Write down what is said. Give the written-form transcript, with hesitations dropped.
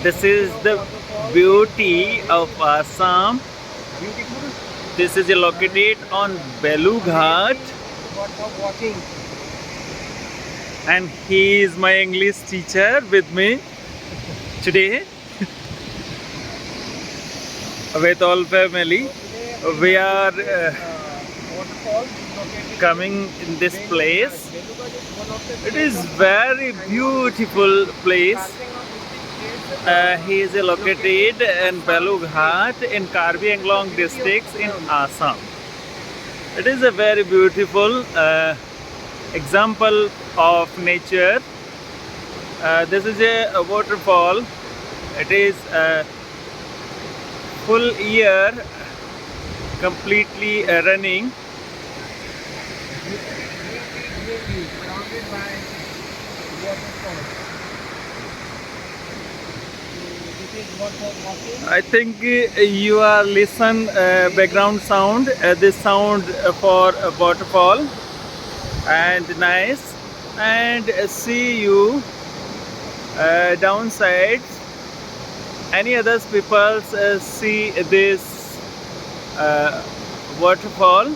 This is the beauty of Assam. This is located on Bhelughat, and he is my English teacher with me today with all family. We are coming in this place. It is very beautiful place. He is located in Bhelughat in Karbi Anglong districts in Assam. It is a very beautiful example of nature. This is a waterfall. It is full year completely running. I think you are listen background sound. This sound for a waterfall and nice, and see you downside. Any others people see this waterfall.